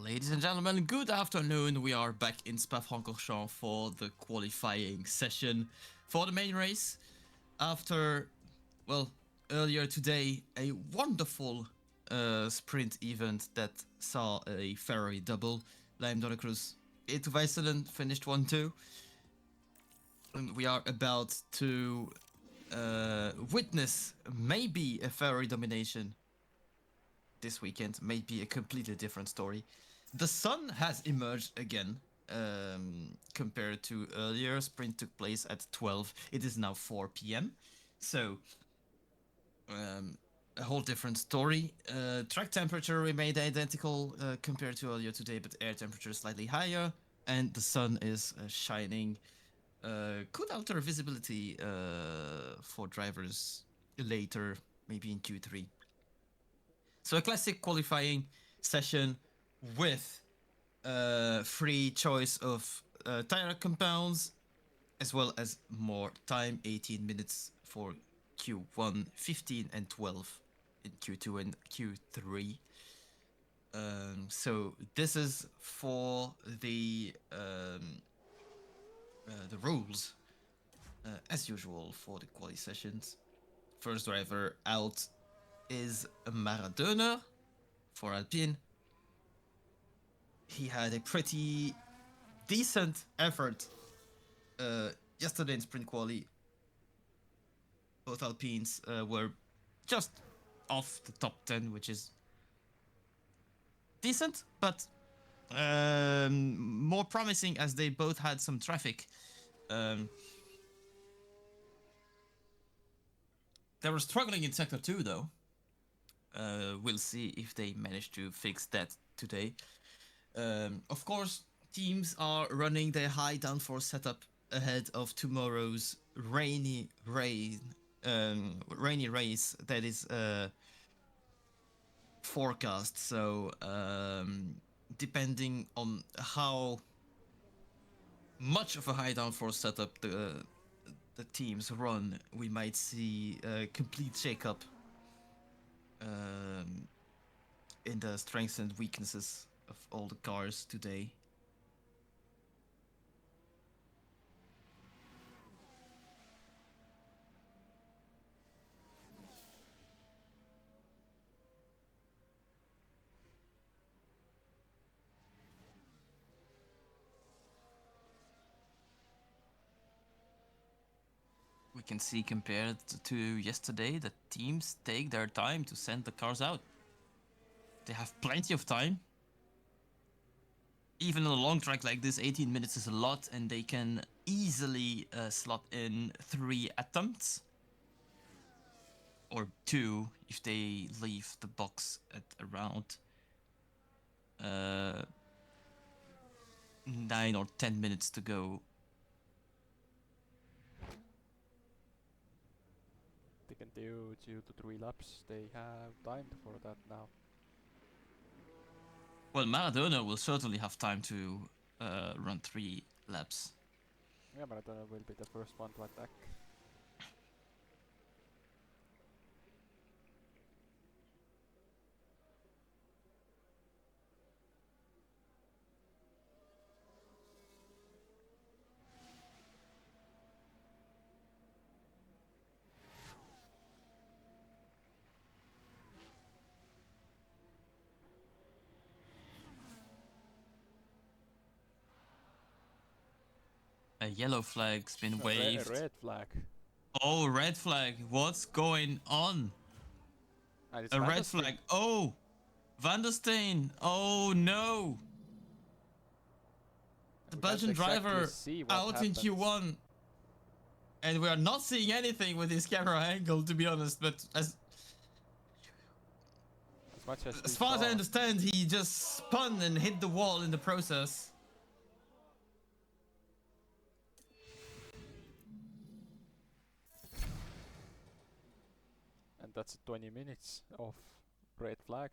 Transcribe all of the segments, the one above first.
Ladies and gentlemen, good afternoon. We are back in Spa-Francorchamps for the qualifying session for the main race. After, well, earlier today, a wonderful sprint event that saw a Ferrari double. Lime Donna Cruz, Etu Weisselen finished 1-2. And we are about to witness maybe a Ferrari domination this weekend, maybe a completely different story. The sun has emerged again compared to earlier. Sprint took place at 12. It is now 4 p.m. So a whole different story. Track temperature remained identical compared to earlier today, but air temperature is slightly higher, and the sun is shining. Could alter visibility for drivers later, maybe in Q3. So a classic qualifying session with free choice of tire compounds, as well as more time, 18 minutes for Q1, 15 and 12 in Q2 and Q3. So this is for the rules, as usual for the quali sessions. First driver out is Maradona for Alpine. He had a pretty decent effort yesterday in sprint quali. Both Alpines were just off the top 10, which is decent, but more promising as they both had some traffic. They were struggling in sector 2 though. We'll see if they manage to fix that today. Of course, teams are running their high downforce setup ahead of tomorrow's rainy race that is forecast. So depending on how much of a high downforce setup the teams run, we might see a complete shakeup in the strengths and weaknesses of all the cars today. We can see compared to yesterday that teams take their time to send the cars out. They have plenty of time. Even on a long track like this, 18 minutes is a lot, and they can easily slot in 3 attempts. Or 2 if they leave the box at around 9 or 10 minutes to go. They can do 2 to 3 laps. They have time for that now. Well, Maradona will certainly have time to run 3 laps. Yeah, Maradona will be the first one to attack. A yellow flag's been waved. A red flag. Oh, red flag. What's going on? A red flag. Oh, Van der Steen. Oh no. The Belgian driver out in Q1. And we are not seeing anything with his camera angle, to be honest. But as far as I understand, he just spun and hit the wall in the process. And that's 20 minutes of red flag.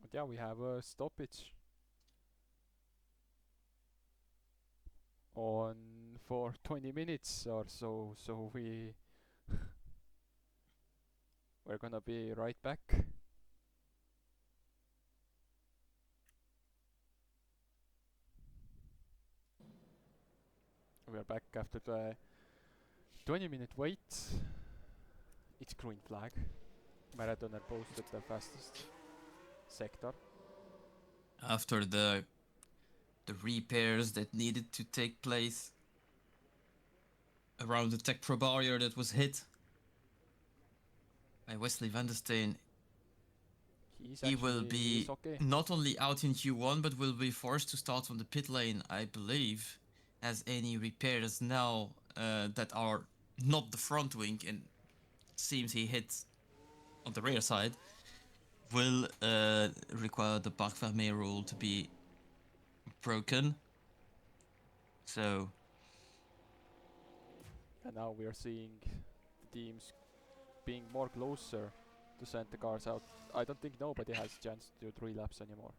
But yeah, we have a stoppage. on for 20 minutes or so, so we're gonna be right back. We are back after the 20-minute wait. It's green flag. Marathoner posted the fastest sector. After the repairs that needed to take place around the tech pro barrier that was hit by Wesley van der Steen, he will be okay. not only out in Q1 but will be forced to start on the pit lane, I believe, as any repairs now that are not the front wing, and seems he hit on the rear side, will require the Parc Fermé rule to be broken. So And now we are seeing the teams being more closer to send the cars out. I don't think nobody has a chance to do 3 laps anymore.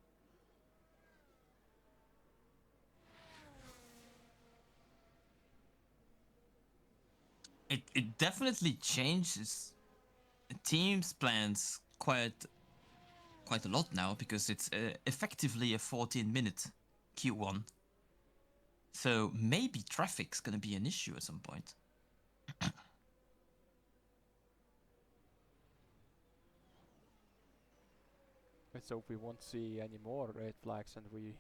it definitely changes teams' plans quite a lot now, because it's effectively a 14-minute Q1. So maybe traffic's gonna be an issue at some point. Let's hope we won't see any more red flags and we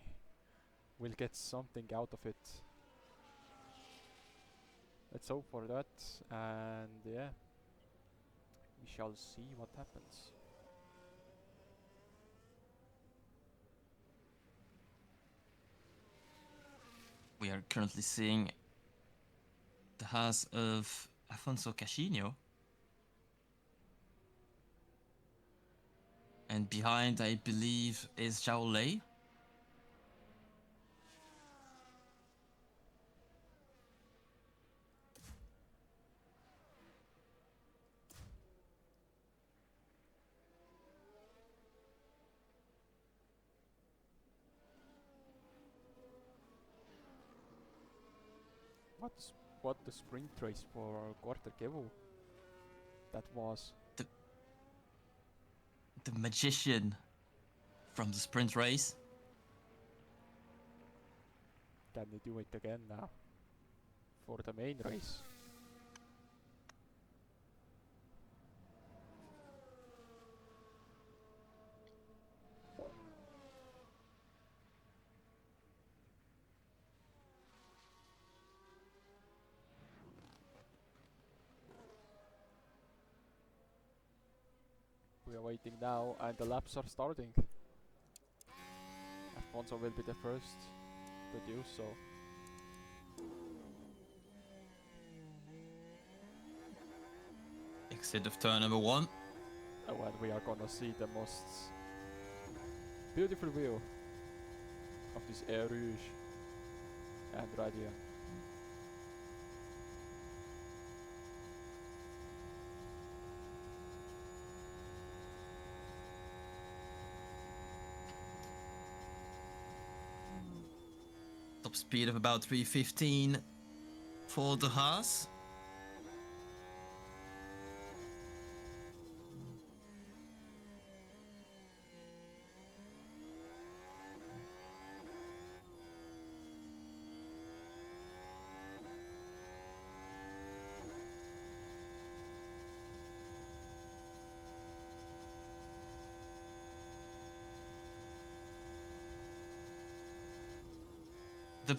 will get something out of it. Let's hope for that, and yeah, we shall see what happens. We are currently seeing the Haas of Afonso Cassinho. And behind, I believe, is Zhao Lei. What the sprint race for Quarter Kevo that was. The magician from the sprint race. Can they do it again now for the main race? We are waiting now and the laps are starting. Afonso will be the first to do so. Exit of turn number 1. Oh, and we are gonna see the most beautiful view of this Air Rouge and Radion. Top speed of about 315 for the Haas.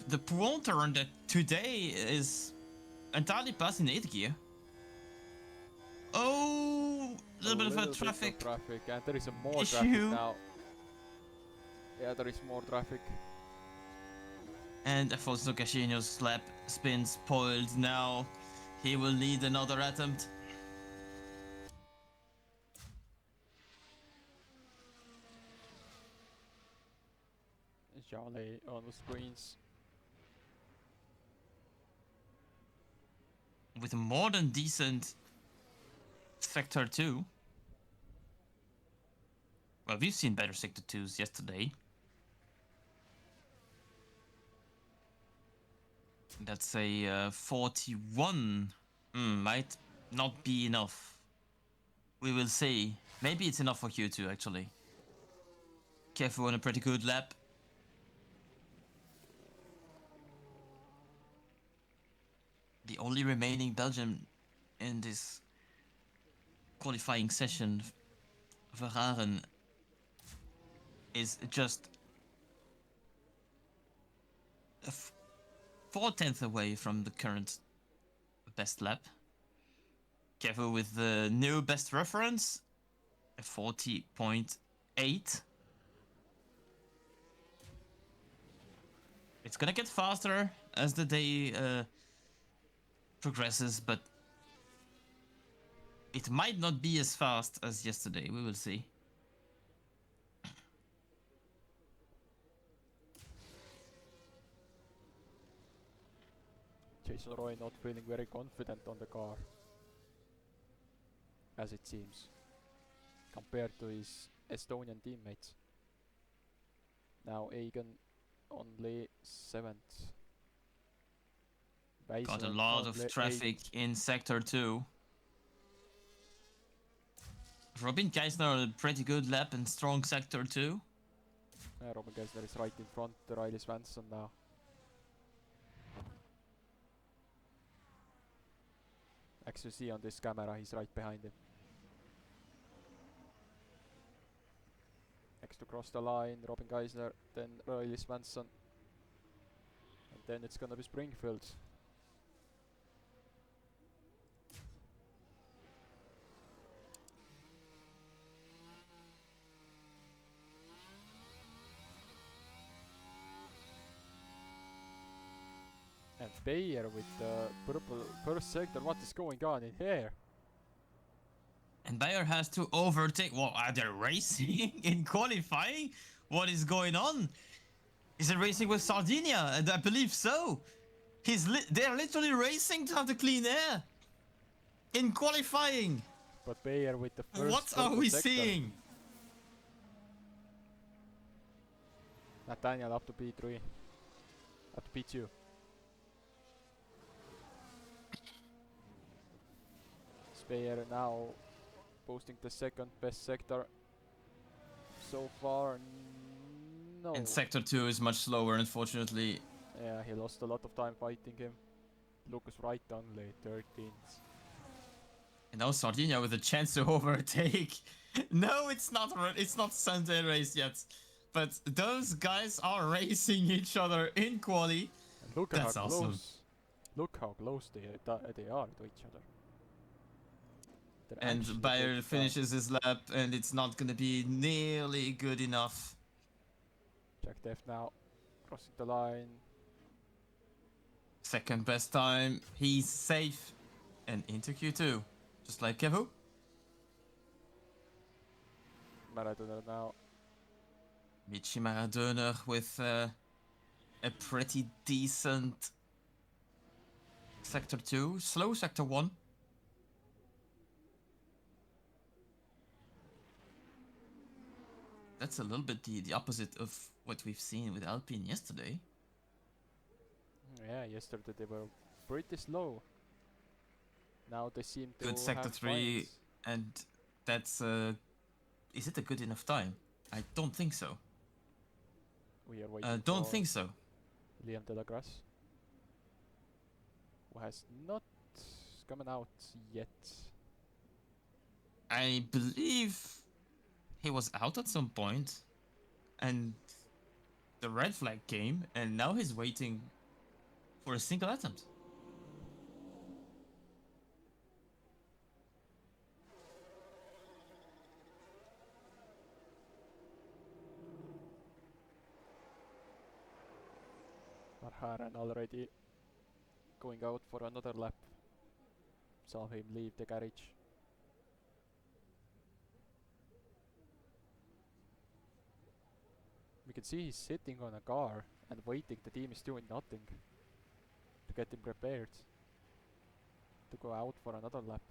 The Puon turn that today is entirely passing 8th gear. Oh, a little bit of a traffic And there is a more issue. traffic now. Yeah, there is more traffic. And Afonso Cassinho's lap spin spoiled now. He will need another attempt. Jolly on the screens. With a more than decent Sector 2. Well, we've seen better Sector 2s yesterday. That's a 41. Might not be enough. We will see. Maybe it's enough for Q2 actually. Kefu on a pretty good lap. The only remaining Belgian in this qualifying session, Verhaeren, is just a 4/10 away from the current best lap. Kevu with the new best reference, a 40.8. It's gonna get faster as the day progresses, but it might not be as fast as yesterday. We will see. Jason Roy not feeling very confident on the car, as it seems, compared to his Estonian teammates. Now Egan only 7th. Got a Weisman lot only of traffic 8th. in Sector 2. Robin Geisner on a pretty good lap in strong Sector 2. Robin Geisler is right in front to Riley Svensson now. As you see on this camera, he's right behind him. Next to cross the line, Robin Geisler, then Riley Svensson. And then it's gonna be Springfield. And Bayer with the purple first sector. What is going on in here? And Bayer has to overtake. Well, are they racing in qualifying? What is going on? Is it racing with Sardinia? And I believe so. They're literally racing to have the clean air in qualifying. But Bayer with the first What are purple we sector. seeing? Nathaniel up to P3. Up to P2. Bayer now posting the second best sector so far. No. And Sector 2 is much slower, unfortunately. Yeah, he lost a lot of time fighting him. Lucas Wright only 13th. And now Sardinia with a chance to overtake. No, it's not. It's not Sunday race yet. But those guys are racing each other in quali. And look That's how awesome. close. Look how close they are to each other. They're actually And Bayer taking finishes his lap, and it's not gonna be nearly good enough. Jack Def now crossing the line. Second best time. He's safe and into Q2, just like Kevu. Maradona now. Michi Maradona with a pretty decent Sector 2. Slow Sector 1. That's a little bit the opposite of what we've seen with Alpine yesterday. Yeah, yesterday they were pretty slow. Now they seem to Good Sector have 3, points. and that's is it a good enough time? I don't think so. We are waiting Don't for think so. Liam Delagras, who has not come out yet. I believe he was out at some point, and the red flag came, and now he's waiting for a single attempt. Verhaeren already going out for another lap. Saw him leave the garage. We can see he's sitting on a car and waiting. The team is doing nothing to get him prepared to go out for another lap.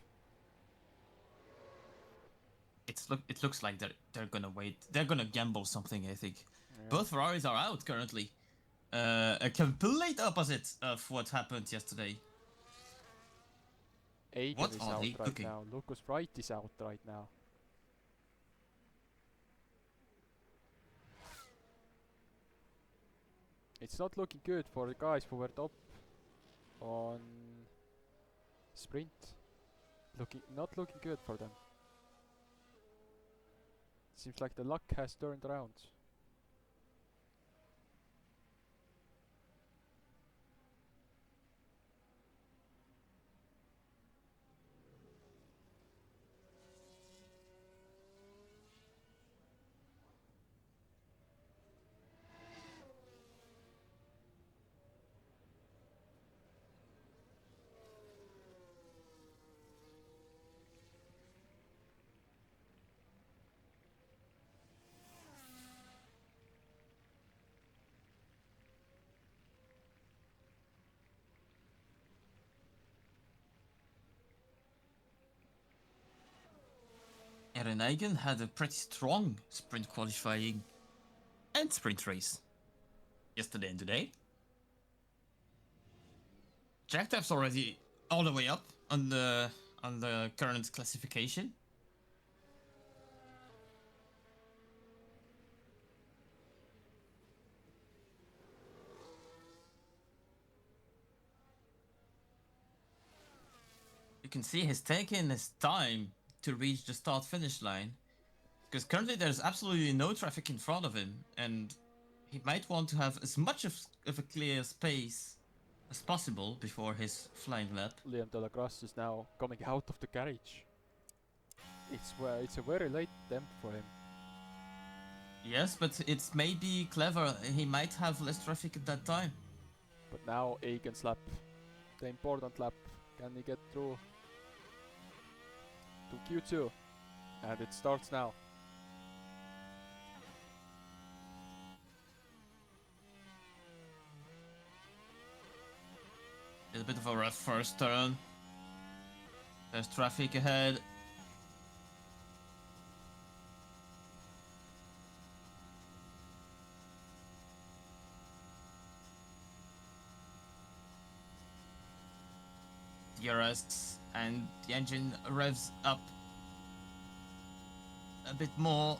It looks like they're gonna wait. They're gonna gamble something, I think. Yeah. Both Ferraris are out currently. A complete opposite of what happened yesterday. Aiden What is are out they right cooking? now. Lucas Wright is out right now. It's not looking good for the guys who were top on sprint. Not looking good for them. Seems like the luck has turned around. Ereneigen had a pretty strong sprint qualifying and sprint race yesterday and today. Jacktap's already all the way up on the current classification. You can see he's taking his time to reach the start-finish line, because currently there's absolutely no traffic in front of him, and he might want to have as much of a clear space as possible before his flying lap. Liam Delagrange is now coming out of the garage. It's a very late temp for him. Yes, but it's maybe clever. He might have less traffic at that time. But now Aiken's lap, the important lap. Can he get through to Q2? And it starts now. It's a bit of a rough first turn. There's traffic ahead. DRS and the engine revs up a bit more.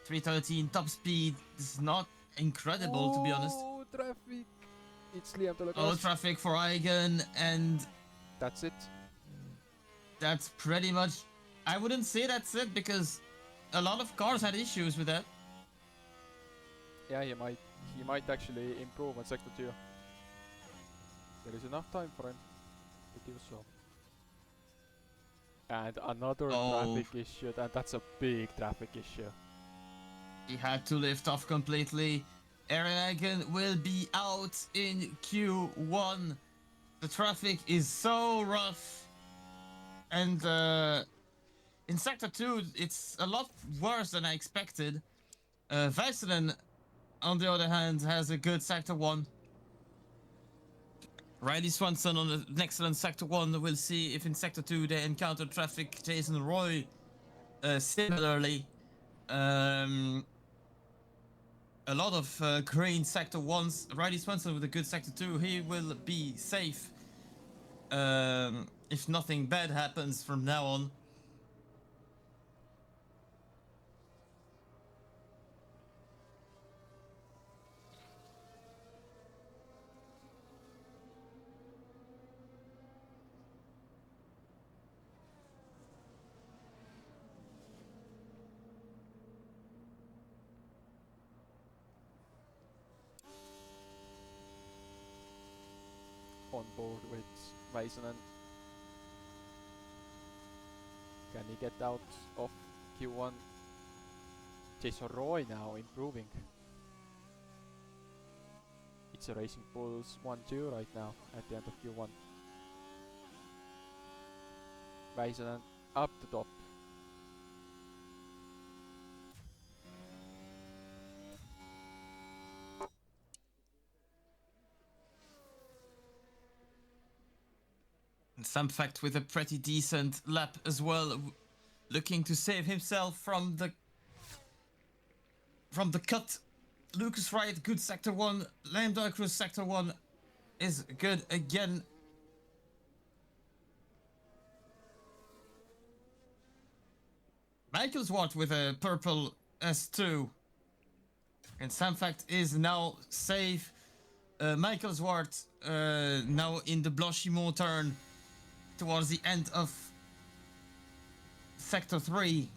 313 top speed. This is not incredible, to be honest. Oh, traffic! It's Liam Oh, Delagrange. traffic for Eigen, and That's it. that's pretty much... I wouldn't say that's it, because a lot of cars had issues with that. Yeah, he might actually improve on sector 2. There is enough time for him to do so. And another traffic issue, and that's a big traffic issue. He had to lift off completely. Ereneigen will be out in Q1. The traffic is so rough. And in Sector 2, it's a lot worse than I expected. Väisänen, on the other hand, has a good Sector 1. Riley Swanson on an excellent Sector 1. We'll see if in Sector 2 they encounter traffic. Jason Roy similarly. A lot of green Sector 1s. Riley Swanson with a good Sector 2. He will be safe if nothing bad happens from now on. On board with Väisänen. Can he get out of Q1? Jason Roy now improving. It's a Racing Bulls 1-2 right now at the end of Q1. Väisänen up the top. Some fact with a pretty decent lap as well, looking to save himself from the cut Lucas Wright, good sector 1. Lambda Cruz sector 1 is good again. Michael Swart with a purple S2. And Samfact is now safe. Michael Swart now in the Blanchimont turn towards the end of sector 3.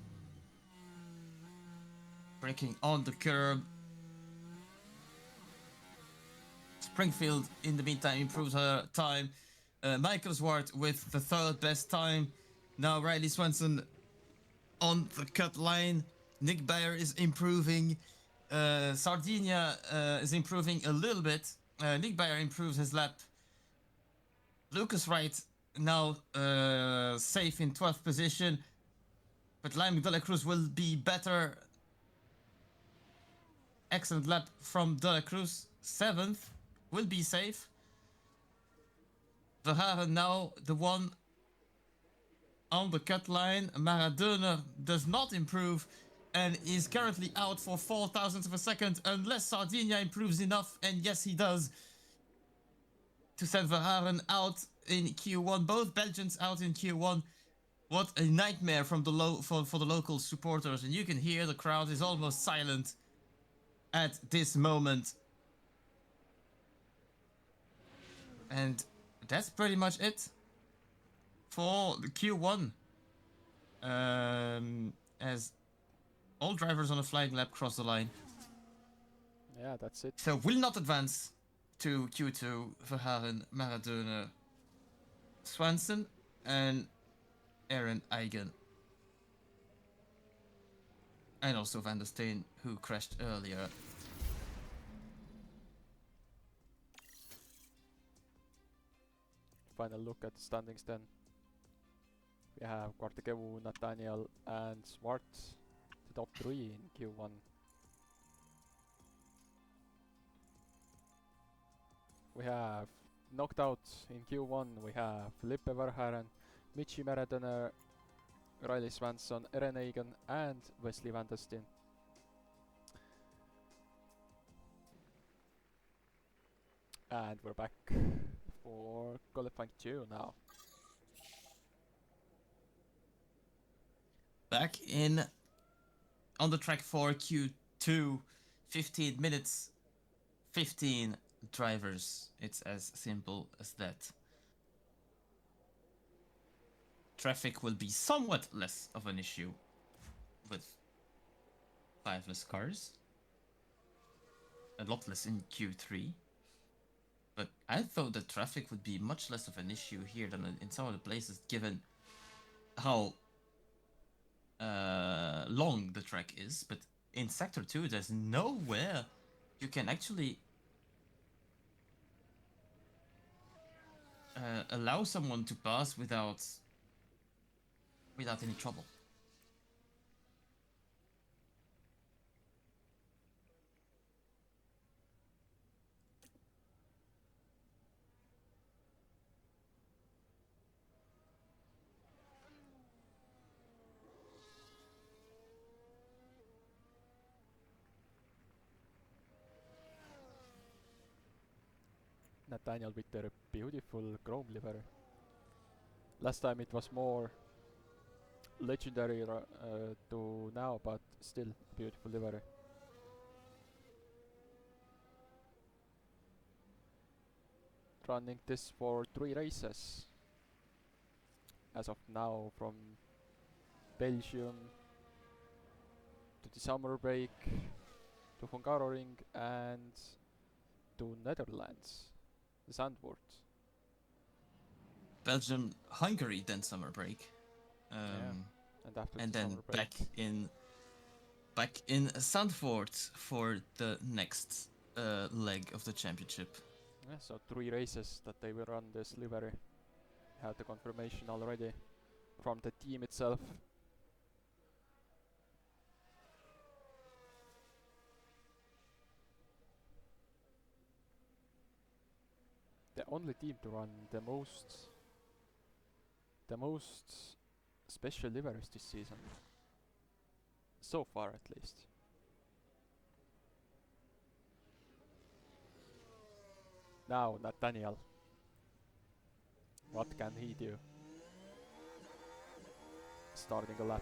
Braking on the curb. Springfield in the meantime improves her time. Michael Swart with the third best time. Now Riley Swenson on the cut line. Nick Bayer is improving. Sardinia is improving a little bit. Nick Bayer improves his lap. Lucas Wright now safe in 12th position. But Lime De La Cruz will be better. Excellent lap from De La Cruz. 7th will be safe. Verhaeren now the one on the cut line. Maradona does not improve and is currently out for 4 thousandths of a second unless Sardinia improves enough, and yes he does, to send Verhaeren out in Q1. Both Belgians out in Q1. What a nightmare from the for the local supporters, and you can hear the crowd is almost silent at this moment. And that's pretty much it for the Q1. As all drivers on a flying lap cross the line. Yeah, that's it. So will not advance to Q2. Verhaeren, Maradona, Swanson, and Aaron Eigen. And also Van der Steen, who crashed earlier. Final look at the standings then. We have Quartekevu, Nathaniel, and Swart, the top 3 in Q1. We have knocked out in Q1. We have Lippe Verhaeren, Michi Maradona, Riley Swanson, Eren Eigen, and Wesley Van der Steen. And we're back for qualifying 2 now. Back in on the track for Q2, 15 minutes, 15 drivers. It's as simple as that. Traffic will be somewhat less of an issue with 5 less cars. A lot less in Q3. But I thought that traffic would be much less of an issue here than in some of the places, given how long the track is. But in Sector 2, there's nowhere you can actually allow someone to pass without any trouble. Nathaniel with their beautiful chrome livery. Last time it was more legendary to now, but still beautiful livery. Running this for 3 races as of now, from Belgium to the summer break to Hungaroring and to Netherlands, the Zandvoort. Belgium, Hungary, then summer break. And after and the then summer break. back in Zandvoort for the next leg of the championship. Yeah, so 3 races that they will run this livery. Had the confirmation already from the team itself. The only team to run the most special liveries this season. So far, at least. Now Nathaniel. What can he do? Starting a lap.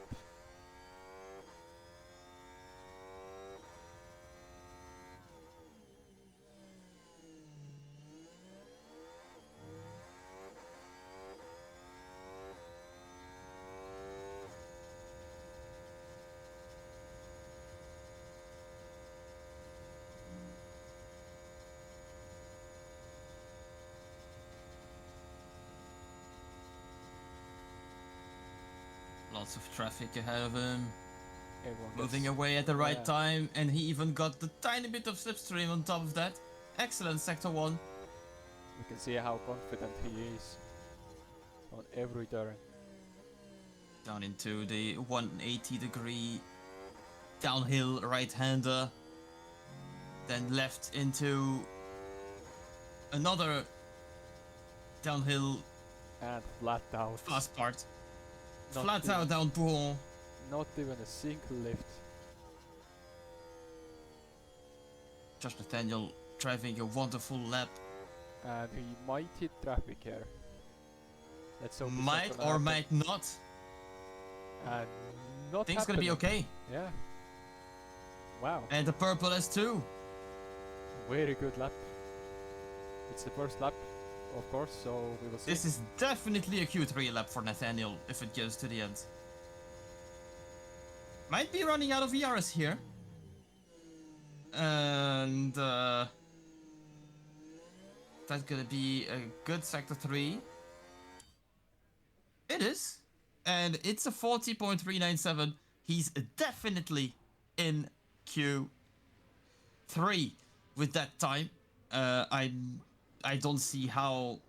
Lots of traffic ahead of him. Everyone Moving gets, away at the right yeah, time, and he even got the tiny bit of slipstream on top of that. Excellent sector 1. we can see how confident he is on every turn. Down into the 180-degree downhill right-hander. Then left into another downhill And flat out. fast part. Not Flat even- out down Pouhon. Not even a single lift. Josh Nathaniel driving a wonderful lap. And he might hit traffic here. Let's hope it's not Might gonna or happen. might not. And not Things gonna be happening. okay. Yeah. Wow. And the purple S2. Very good lap. It's the first lap, of course, so we will see. This is definitely a Q3 lap for Nathaniel if it goes to the end. Might be running out of ERS here. And that's gonna be a good sector 3. It is. And it's a 40.397. He's definitely in Q3 with that time. I don't see how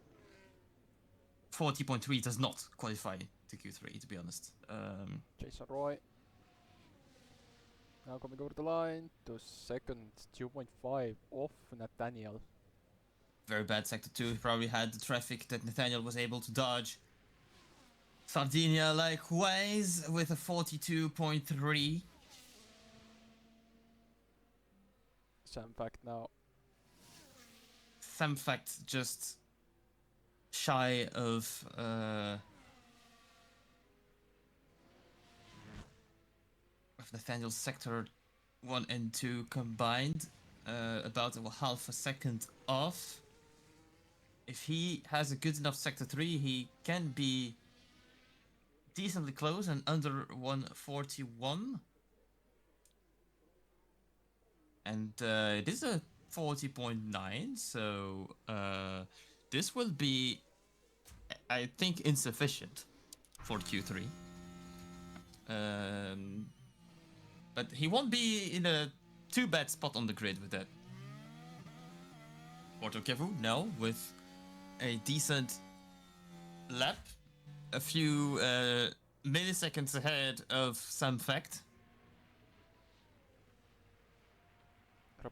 40.3 does not qualify to Q3, to be honest. Jason Roy. Now coming over the line to second, 2.5 off Nathaniel. Very bad sector 2. He probably had the traffic that Nathaniel was able to dodge. Sardinia likewise with a 42.3. Sam Fact now. Some fact just shy of Nathaniel's sector 1 and 2 combined, about half a second off. If he has a good enough sector 3, he can be decently close and under 141. And it is a 40.9, so this will be, I think, insufficient for Q3. But he won't be in a too bad spot on the grid with that. Porto Kevu, no, with a decent lap, a few milliseconds ahead of Sam Fact.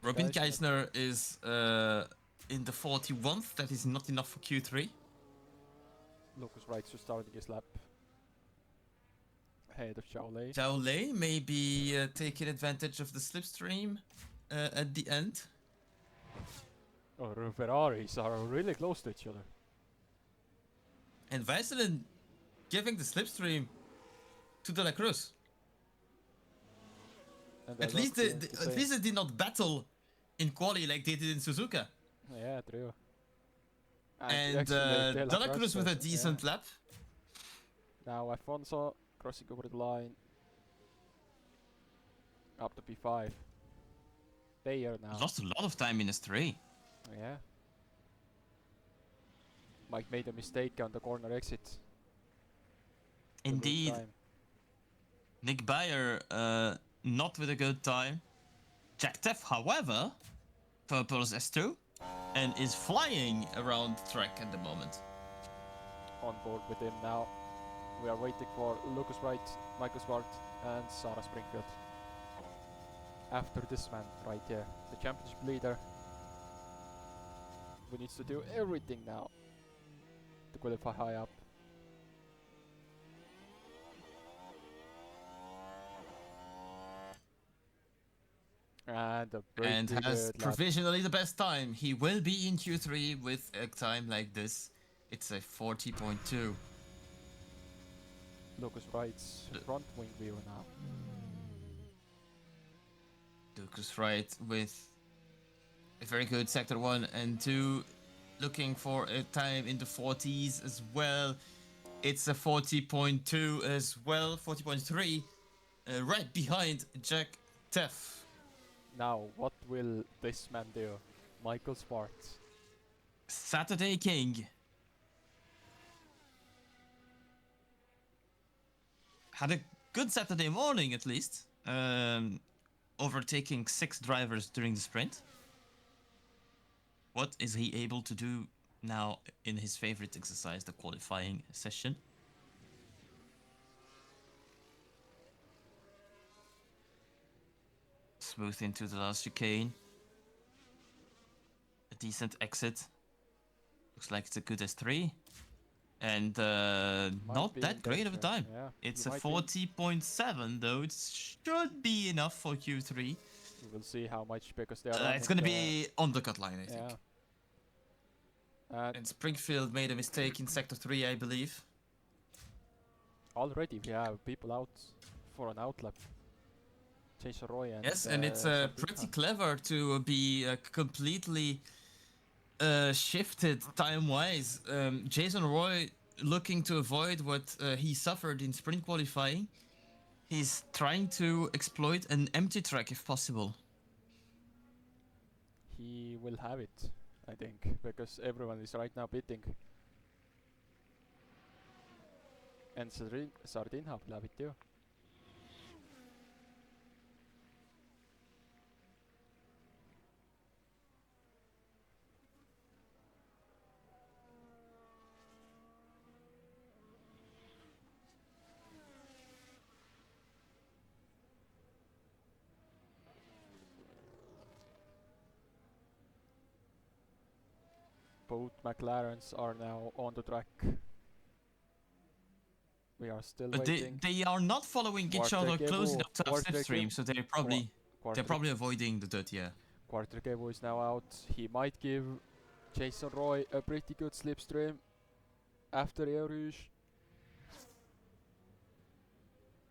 Robin Geisner is in the 41st. That is not enough for Q3. Lucas Wright to starting his lap. Ahead of Zhao Lei. Zhao Lei may be taking advantage of the slipstream at the end. Oh, Ferraris are really close to each other. And Vaseline giving the slipstream to De La Cruz. And At least they did not battle in quali like they did in Suzuka. Yeah, true. And actually, De La Cruz with a decent lap. Now Afonso crossing over the line. Up to P5. There now. Lost a lot of time in S3. Yeah. Mike made a mistake on the corner exit. to lose Indeed. time. Nick Bayer not with a good time. Jack Teff, however, purples S2 and is flying around the track at the moment. On board with him now. We are waiting for Lucas Wright, Michael Swart and Sarah Springfield. After this man right here, the championship leader, who needs to do everything now to qualify high up. And a and pretty has good lap. provisionally the best time. He will be in Q3 with a time like this. It's a 40.2. Lucas Wright's front wing view now. Lucas Wright with a very good sector 1 and 2, looking for a time in the 40s as well. It's a 40.2 as well, 40.3, right behind Jack Teff. Now, what will this man do? Michael Smart. Saturday King. Had a good Saturday morning at least, overtaking 6 drivers during the sprint. What is he able to do now in his favorite exercise, the qualifying session? Smooth into the last chicane. A decent exit. Looks like it's a good S3. And not that great of a time. Yeah, it's a 40.7 though. It should be enough for Q3. We will see how much, because they are it's going to be on the cut line, I think. And Springfield made a mistake in sector 3, I believe. Already we have people out for an outlap. Jason Roy and yes, and it's pretty clever to be completely shifted time-wise. Jason Roy looking to avoid what he suffered in sprint qualifying. He's trying to exploit an empty track if possible. He will have it, I think, because everyone is right now pitting. And Sardinha will have it too. Both McLarens are now on the track. We are still waiting. They are not following each other close enough to have slipstream, so they're probably avoiding the dirty air. Quartergevo is now out. He might give Jason Roy a pretty good slipstream after Eau Rouge.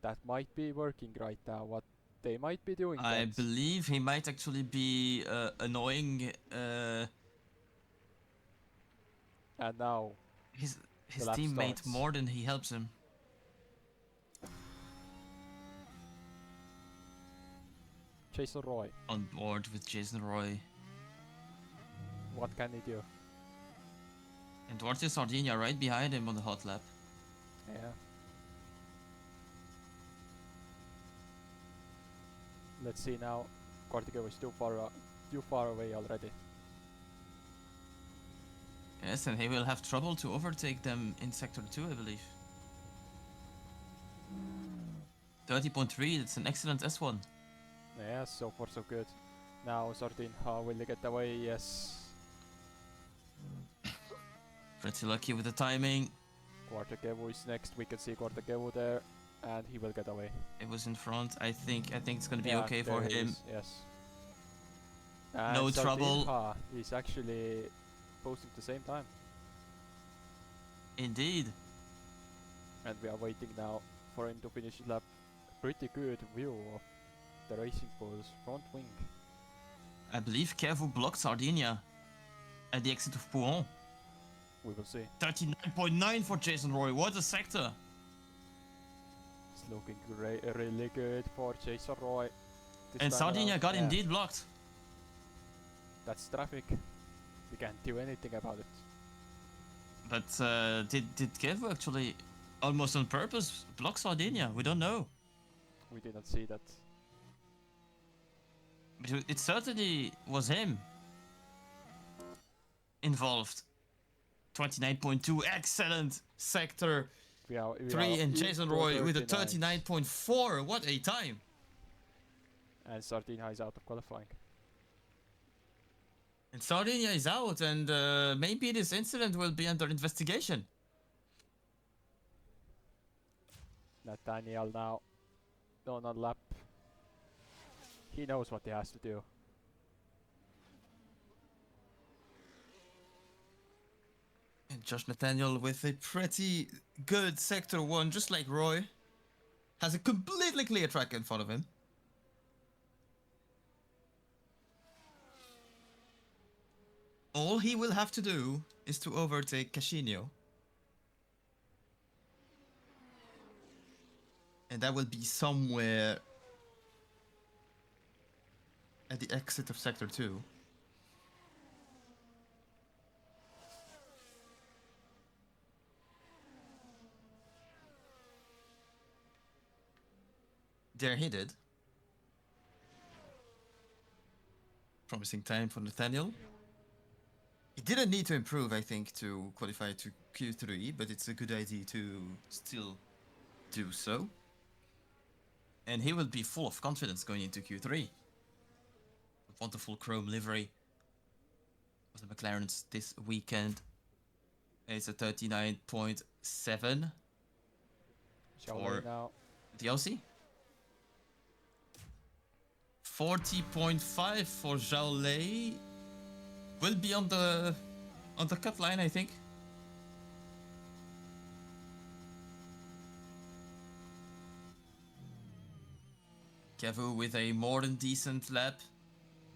That might be working right now. What they might be doing. I believe he might actually be annoying. And now his teammate more than he helps him. Jason Roy. On board with Jason Roy. What can he do? And Duarte Sardinia right behind him on the hot lap. Yeah. Let's see now. Quartigo is too far away already. Yes, and he will have trouble to overtake them in sector 2, I believe. 30.3, that's an excellent S1. Yeah, so far so good. Now Sardinha, will he get away? Yes. Pretty lucky with the timing. Quartagevo is next. We can see Quartagevo there, and he will get away. It was in front. I think it's gonna be okay for him. Yes. And no Sardinha trouble. He's actually posting at the same time. Indeed. And we are waiting now for him to finish his lap. Pretty good view of the Racing Bull's front wing. I believe Kevu blocked Sardinia at the exit of Pouhon. We will see. 39.9 for Jason Roy. What a sector. It's looking really good for Jason Roy. And Sardinia got indeed blocked. That's traffic. We can't do anything about it. But did Kevu actually almost on purpose block Sardinia? We don't know. We did not see that. But it certainly was him involved. 29.2, excellent sector. We 3 and Jason Roy with a 39.4. What a time! And Sardinia is out of qualifying. And Sardinia is out, and maybe this incident will be under investigation. Nathaniel now on a lap. He knows what he has to do. And Josh Nathaniel with a pretty good Sector 1, just like Roy. Has a completely clear track in front of him. All he will have to do is to overtake Casino. And that will be somewhere at the exit of Sector 2. There he did. Promising time for Nathaniel. He didn't need to improve, I think, to qualify to Q3, but it's a good idea to still do so. And he will be full of confidence going into Q3. A wonderful chrome livery of the McLarens this weekend. It's a 39.7 for now. the Aussie. 40.5 for Zhao Lei. Will be on the cut line, I think. Cavu with a more than decent lap,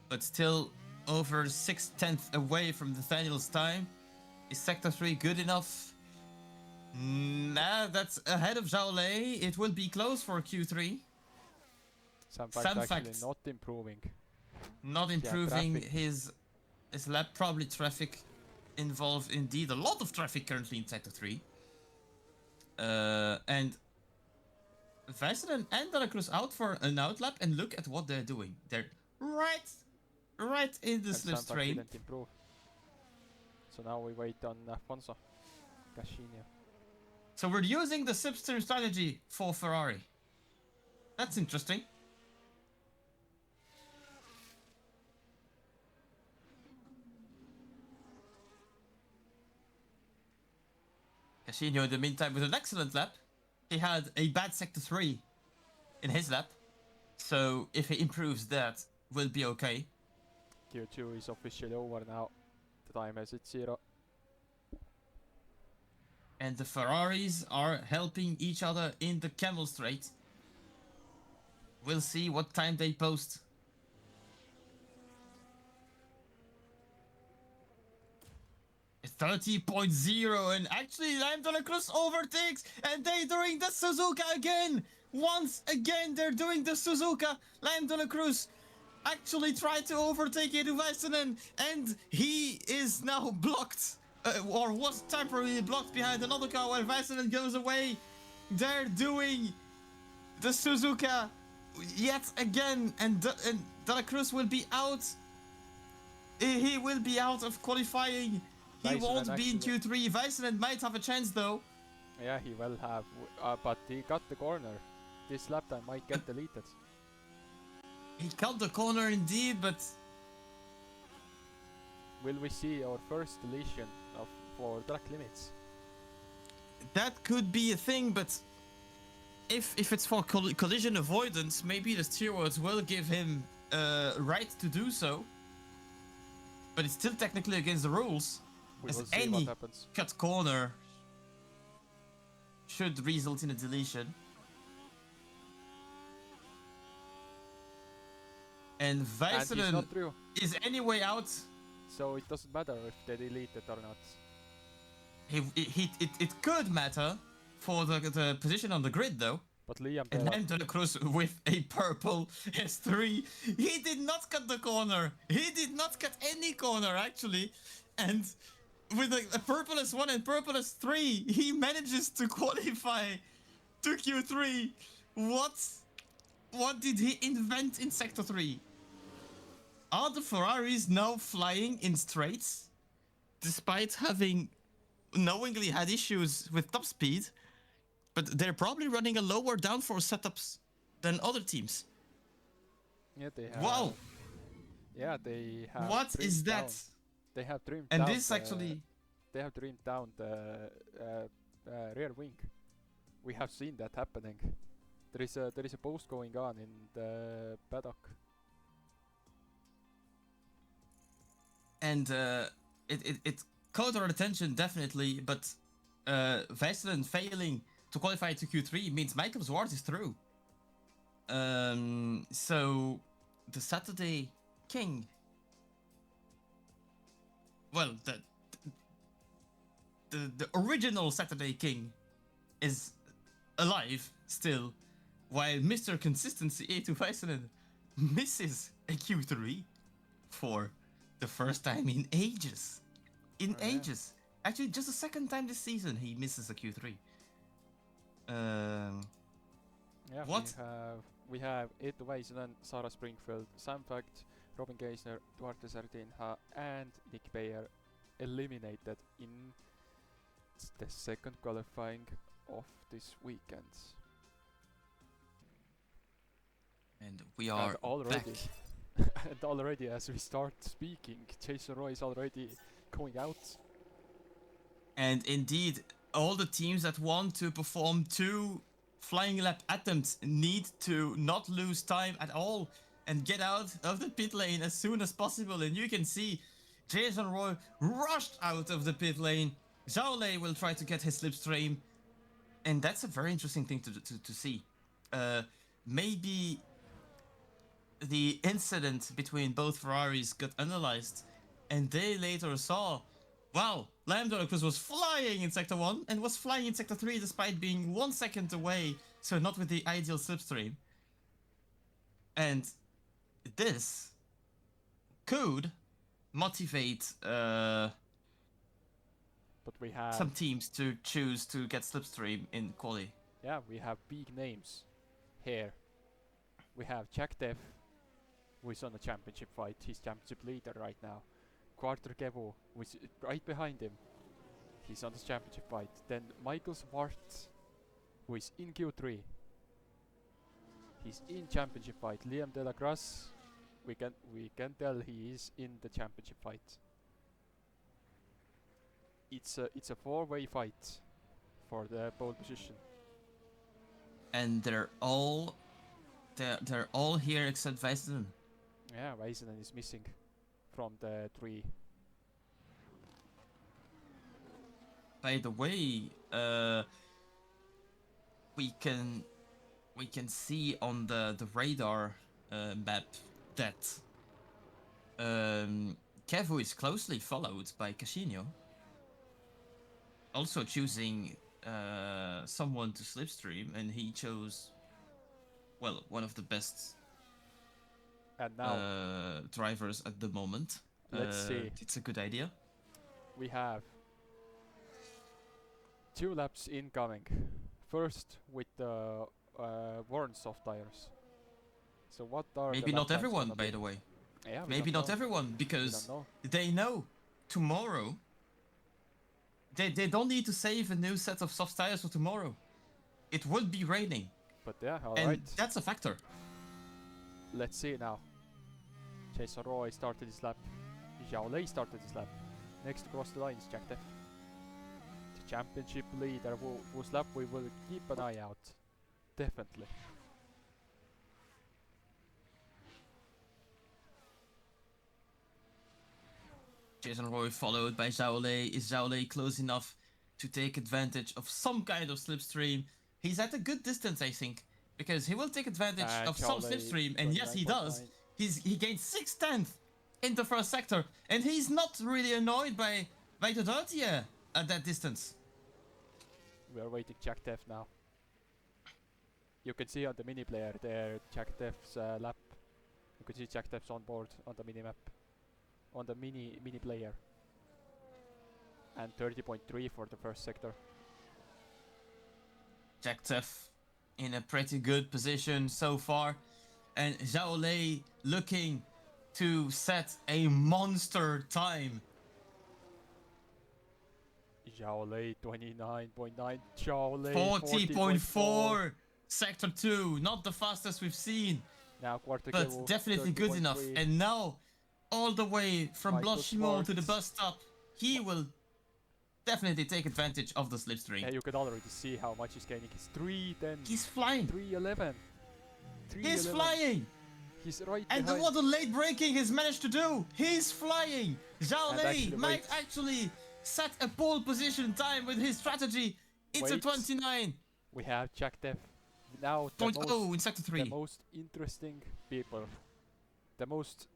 but still over 6/10 away from Nathaniel's time. Is Sector 3 good enough? Nah, that's ahead of Zhao Lei. It will be close for Q3. Some fact actually facts. not improving. Not improving his lap. Probably traffic involved indeed. A lot of traffic currently in Sector 3. And Vaisenen and De La Cruz out for an outlap, and look at what they're doing. They're right in the slipstream. Didn't improve. So now we wait on Afonso Casino. So we're using the slipstream strategy for Ferrari. That's interesting. Casino, in the meantime, with an excellent lap. He had a bad Sector 3 in his lap. So if he improves that, we'll be okay. Q2 is officially over now. The time is at 0. And the Ferraris are helping each other in the Camel Straight. We'll see what time they post. It's 30.0, and actually Lime De La Cruz overtakes, and they're doing the Suzuka again! Once again, they're doing the Suzuka. Lime De La Cruz actually tried to overtake Edu Väisänen, and he is now blocked, or was temporarily blocked behind another car while Väisänen goes away. They're doing the Suzuka yet again, and De La Cruz will be out. He will be out of qualifying. He won't be in Q3. Väisänen might have a chance though. Yeah, he will have, but he got the corner. This lap time might get deleted. He cut the corner indeed, but will we see our first deletion for track limits? That could be a thing, but if it's for collision avoidance, maybe the stewards will give him right to do so. But it's still technically against the rules. We as will see any what happens. Cut corner should result in a deletion. And Väisänen is anyway out. So it doesn't matter if they delete it or not. It could matter for the position on the grid though. But Liam and De La Cruz with a purple S3. He did not cut the corner. He did not cut any corner actually. And with a purple S1 and purple S3, he manages to qualify to Q3. What did he invent in Sector 3? Are the Ferraris now flying in straights? Despite having knowingly had issues with top speed, but they're probably running a lower downforce setups than other teams. Yeah, they have. Wow! Yeah, they have. What is that? They have trimmed and down. This actually. They have trimmed down the rear wing. We have seen that happening. There is a post going on in the paddock. and it caught our attention definitely. But Westerland failing to qualify to Q3 means Michael Zwart is through. So the Saturday King. Well, the original Saturday King is alive still, while Mr. Consistency A2 Westerland misses a Q3 for the first time in ages. Ages. Actually, just the second time this season he misses a Q3. Yeah, What? we have Eetu Väisänen, Sarah Springfield, Sam Fact, Robin Geisner, Duarte Sardinha, and Nick Bayer eliminated in the second qualifying of this weekend. And we are already, back. and already as we start speaking, Jason Roy is already going out. And indeed, all the teams that want to perform 2 flying lap attempts need to not lose time at all and get out of the pit lane as soon as possible. And you can see Jason Roy rushed out of the pit lane. Zhao Lei will try to get his slipstream. And that's a very interesting thing to see. Maybe the incident between both Ferraris got analyzed and they later saw, wow, Lambda was flying in Sector 1 and was flying in Sector 3 despite being 1 second away, so not with the ideal slipstream. And this could motivate But we have some teams to choose to get slipstream in quali. Yeah, we have big names here. We have Jack Def, who is on a championship fight. He's championship leader right now. Quarter Kevo, who is right behind him. He's on this championship fight. Then Michael Swart, who is in Q3. He's in championship fight. Liam Delacroix, we can tell he is in the championship fight. It's a 4-way fight for the pole position. And they're all here except Weissenen. Yeah, Väisänen is missing from the 3. By the way, we can see on the radar map that Kevu is closely followed by Casino. Also choosing someone to slipstream, and he chose, well, one of the best And now drivers at the moment. Let's see. It's a good idea. We have 2 laps incoming. First with the Warren soft tires. So what are maybe not everyone, by the way. Yeah, maybe not everyone, because they know tomorrow. They don't need to save a new set of soft tires for tomorrow. It would be raining. But yeah, and alright. That's a factor. Let's see now. Jason Roy started his lap. Zhao Lei started his lap. Next across the line is Jack Def. The championship leader whose lap we will keep an eye out. Definitely. Jason Roy followed by Zhao Lei. Is Zhao Lei close enough to take advantage of some kind of slipstream? He's at a good distance, I think, because he will take advantage of some slipstream, and yes, he does. He gained 6/10 in the first sector, and he's not really annoyed by the dirty at that distance. We are waiting Jack Def now. You can see on the mini player there Jack Def's lap. You can see Jack Def's on board on the mini map, on the mini player, and 30.3 for the first sector. Jack Def in a pretty good position so far, and Zhao Lei looking to set a monster time. Zhao Lei 29.9, Zhao Lei 40.4, sector 2, not the fastest we've seen, now but definitely good enough. And now, all the way from Blochimo to the bus stop, he will definitely take advantage of the slipstream. Yeah, you can already see how much he's gaining. He's 3:10. He's flying. 3:11. He's flying. He's right And behind. what a late braking he's managed to do! He's flying! Zhao And Lei actually, might wait. actually set a pole position time with his strategy. It's a Wait. 29. We have Jack Def. Now In sector 3. the most interesting people, the most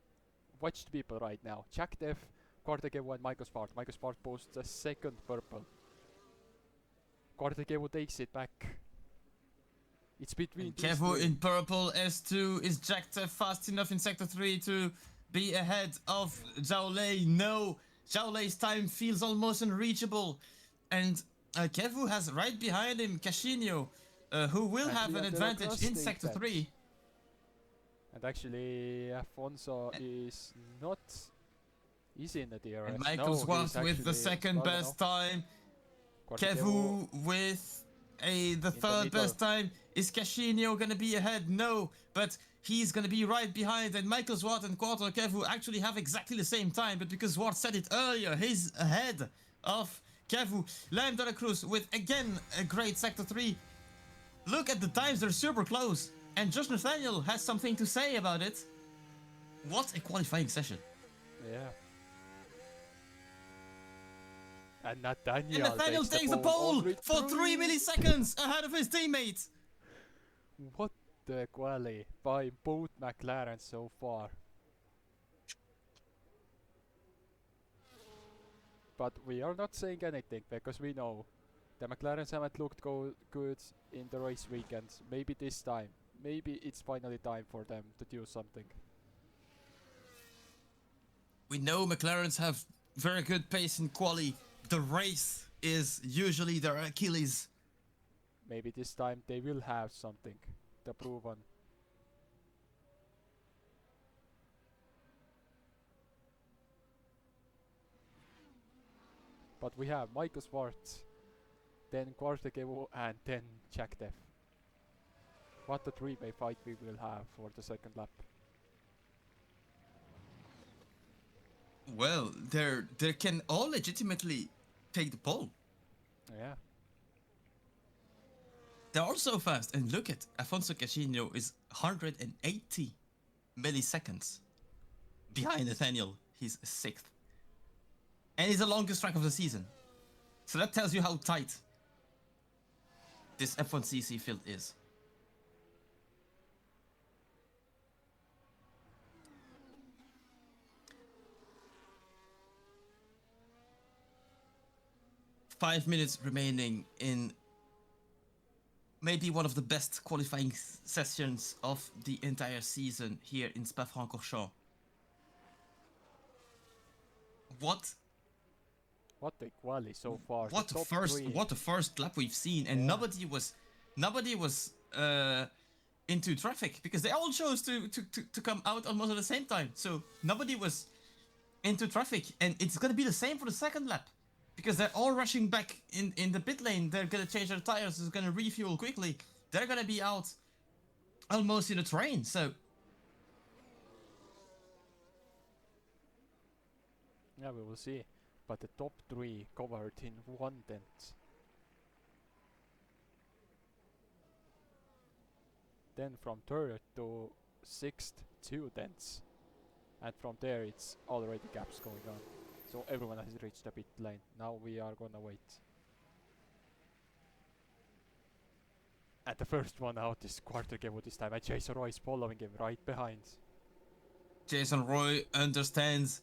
watched people right now. Jack Def, Quartegevo and Michael Spart. Michael Spart posts a second purple. Quartegevo takes it back. It's between these Kevo three. in purple. S2 is Jack Def fast enough in sector 3 to be ahead of Zhao Lei? No. Zhao Lei's time feels almost unreachable. And Kevu has right behind him Cashinho, who will And have an Liam De La advantage Crosse in take sector that. 3. And actually, Afonso is not. He's in the DRS. And Michael Swart with the second best time. Kevu with the third best time. Is Cashinho gonna be ahead? No, but he's gonna be right behind. And Michael Swart and Quarter Kevu actually have exactly the same time, but because Swart said it earlier, he's ahead of Kevu. Liam De La Cruz with again a great sector 3. Look at the times, they're super close. And Josh Nathaniel has something to say about it. What a qualifying session. Yeah. And Nathaniel takes the pole for 3 milliseconds ahead of his teammate. What the quali by both McLarens so far. But we are not saying anything because we know the McLarens haven't looked good in the race weekends. Maybe this time. Maybe it's finally time for them to do something. We know McLarens have very good pace in quali. The race is usually their Achilles. Maybe this time they will have something to prove on. But we have Michael Schwartz, then Quartegevo, and then Jack Def. What a three-way fight we will have for the second lap. Well, they can all legitimately take the pole. Yeah. They're all so fast. And look at Afonso Cashinho is 180 milliseconds behind Nathaniel. He's 6th. And he's the longest track of the season. So that tells you how tight this F1CC field is. Five minutes remaining in maybe one of the best qualifying sessions of the entire season here in Spa-Francorchamps. What a quali so far. What a first lap we've seen, and nobody was into traffic because they all chose to come out almost at the same time. So nobody was into traffic, and it's gonna be the same for the second lap. Because they're all rushing back in the pit lane. They're gonna change their tires, they're gonna refuel quickly. They're gonna be out almost in a train, so... Yeah, we will see. But the top 3 covered in 1 dent. Then from 3rd to 6th, 2 dents. And from there it's already gaps going on. So everyone has reached the pit lane. Now we are gonna wait. And the first one out is Quartegevo this time, and Jason Roy is following him right behind. Jason Roy understands.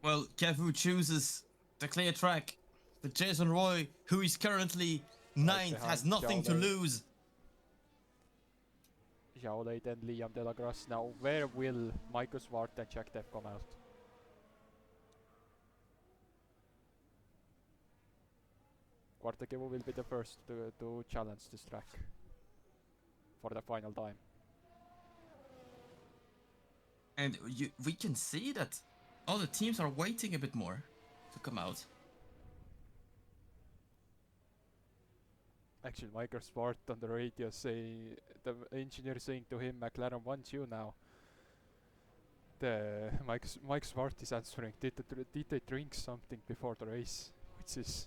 Well, Kevu chooses the clear track. But Jason Roy, who is currently 9th, has nothing to lose. Zhao Lei, then Liam De La Crosse. Now where will Michael Swart and Jack Def come out? Quartegevo will be the first to challenge this track for the final time. And we can see that all the teams are waiting a bit more to come out. Actually, Michael Swart on the radio the engineer saying to him, McLaren wants you now. The Mike Swart is answering, did they drink something before the race? Which is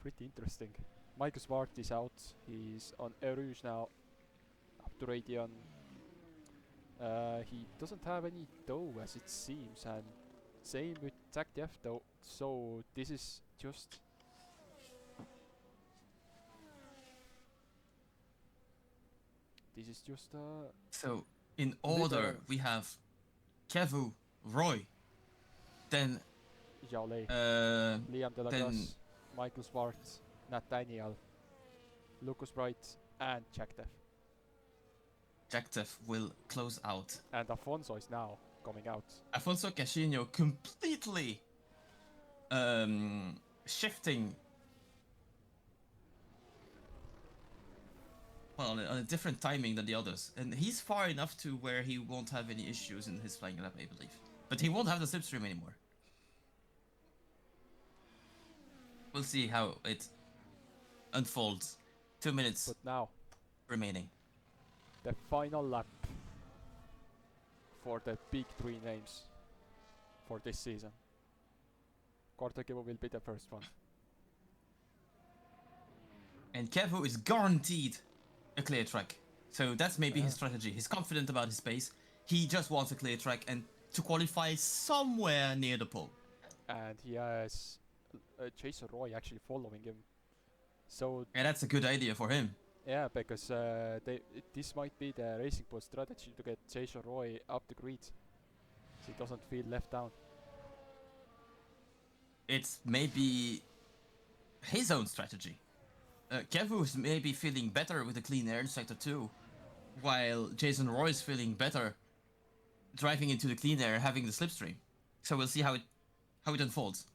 pretty interesting. Michael Swart is out. He's on Eau Rouge now. Up to Radion. He doesn't have any dough as it seems, and same with CCF though. So this is just So in order we have Kevu, Roy, then Jaule, Liam De La then Crosse, Michael Schwartz, Nathaniel, Lucas Wright, and Jackdev. Jackdev will close out. And Afonso is now coming out. Afonso Casino completely shifting, well, on a different timing than the others, and he's far enough to where he won't have any issues in his flying lap, I believe. But he won't have the slipstream anymore. We'll see how it unfolds. 2 minutes But now, remaining. the final lap for the big three names for this season. Kortekivu will be the first one. And Kevu is guaranteed a clear track. So that's maybe his strategy. He's confident about his pace. He just wants a clear track and to qualify somewhere near the pole. And he has Jason Roy actually following him. So And that's a good idea for him. yeah, because this might be the Racing Bull strategy to get Jason Roy up the grid, so he doesn't feel left down. It's maybe his own strategy. Kevu is maybe feeling better with the clean air in Sector 2, while Jason Roy is feeling better driving into the clean air, having the slipstream. So we'll see how it unfolds.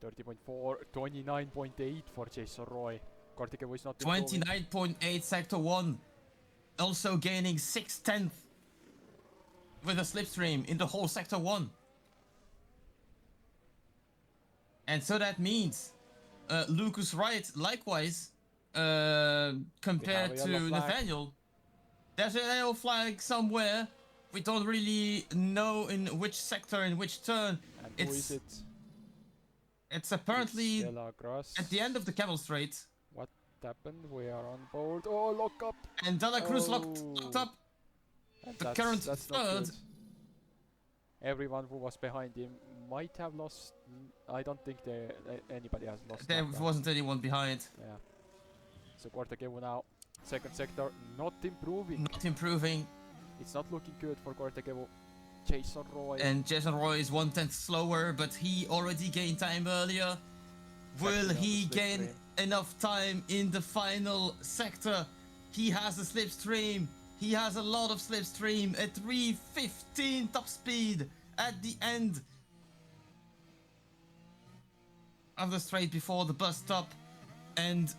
30.4, 29.8 for Jason Roy. Kortekivu is not improving. 29.8 Sector 1, also gaining 6/10 with a slipstream in the whole Sector 1. And so that means Lucas Wright, likewise, compared to Nathaniel, there's a yellow flag somewhere. We don't really know in which sector, in which turn. And who is it? It's apparently De La Crosse. at the end of the Camel Straight. What happened? We are on board. Oh, lock up! And De La Cruz locked up. And The that's current not third. good. Everyone who was behind him might have lost. I don't think anybody has lost. There lap wasn't anyone behind. Yeah. So Kortekivu now, second sector, not improving. Not improving. It's not looking good for Kortekivu. Jason Roy. And Jason Roy is 1/10 slower, but he already gained time earlier. Will he gain enough time in the final sector? He has a slipstream. He has a lot of slipstream at 3:15 top speed at the end of the straight before the bus stop. And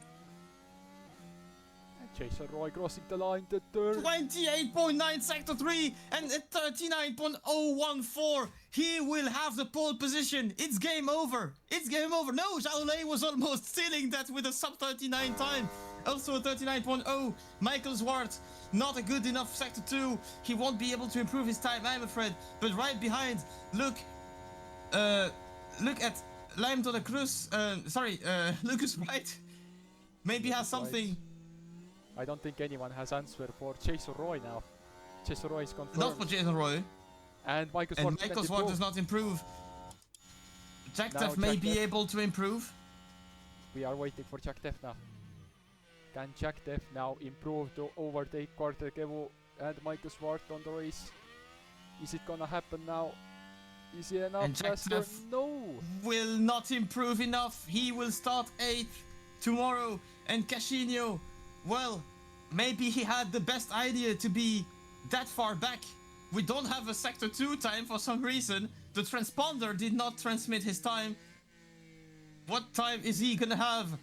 Jason Roy crossing the line, the third. 28.9 sector 3 and at 39.014 he will have the pole position. It's game over. It's game over. No, Jaule was almost stealing that with a sub 39 time. Also a 39.0. Michael Zwart, not a good enough sector 2. He won't be able to improve his time, I'm afraid. But right behind, look at Liam De La Cruz, Lucas Wright. Maybe has something. I don't think anyone has answer for Jason Roy now. Jason Roy is confirmed. Not for Jason Roy. And Michael Swart does not improve. Jackdev may be able to improve. We are waiting for Jackdev now. Can Jackdev now improve to overtake Kortekivu and Michael Swart on the race? Is it gonna happen now? Is he enough faster? No! Will not improve enough. He will start 8th tomorrow. And Casino, well, maybe he had the best idea to be that far back. We don't have a sector 2 time for some reason. The transponder did not transmit his time. What time is he gonna have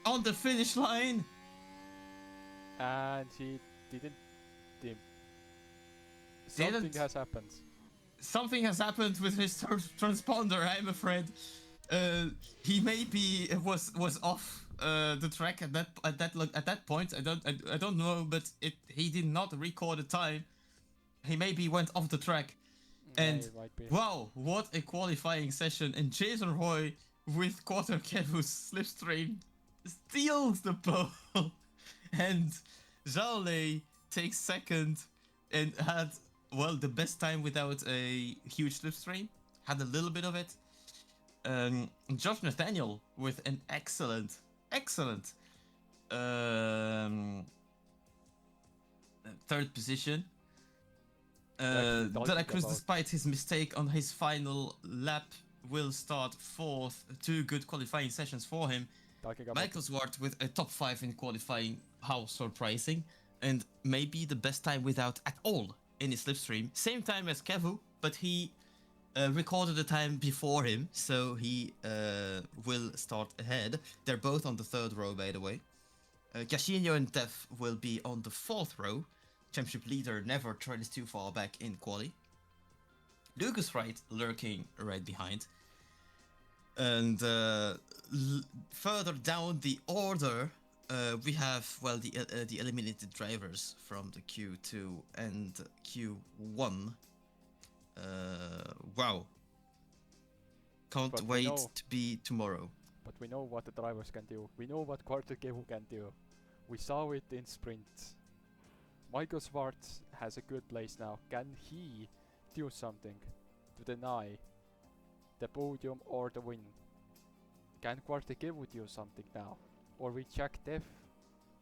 on the finish line? And he didn't dim. Something has happened. Something has happened with his transponder, I'm afraid. He maybe was off the track at that point. I don't know, but he did not record the time. He maybe went off the track. And wow, what a qualifying session! And Jason Roy with Kortekivu's slipstream steals the pole, and Jaule takes second and had, well, the best time without a huge slipstream. Had a little bit of it. Josh Nathaniel with an excellent um, third position. Actually, De La talking Cruz, about despite his mistake on his final lap, will start fourth. Two good qualifying sessions for him. talking about Michael Zwart with a top 5 in qualifying, how surprising, and maybe the best time without at all in his slipstream. Same time as Kevu, but he recorded the time before him, so he will start ahead. They're both on the third row, by the way. Casino and Def will be on the fourth row. Championship leader never trails too far back in quali. Lucas Wright lurking right behind. And further down the order, we have, well, the eliminated drivers from the Q2 and Q1. Wow. Can't But we wait know- to be tomorrow. But we know what the drivers can do. We know what Quarter Kevu can do. We saw it in sprint. Michael Schwartz has a good place now. Can he do something to deny the podium or the win? Can Quarter Kevu do something now? Or we Jack Def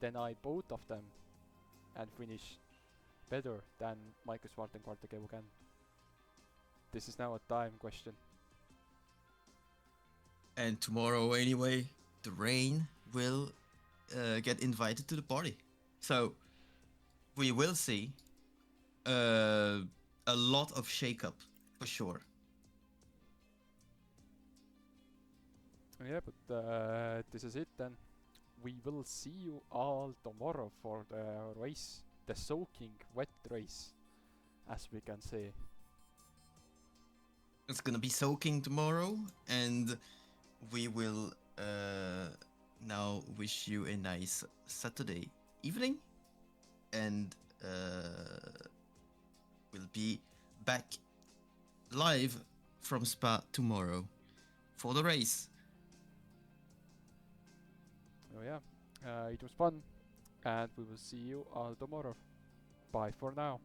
deny both of them and finish better than Michael Schwartz and Quarter Kevu can? This is now a time question. And tomorrow, anyway, the rain will get invited to the party. So we will see a lot of shakeup for sure. Yeah, but this is it then. We will see you all tomorrow for the race, the soaking wet race, as we can say. It's gonna be soaking tomorrow, and we will now wish you a nice Saturday evening, and we'll be back live from Spa tomorrow for the race. Oh yeah, it was fun, and we will see you all tomorrow. Bye for now.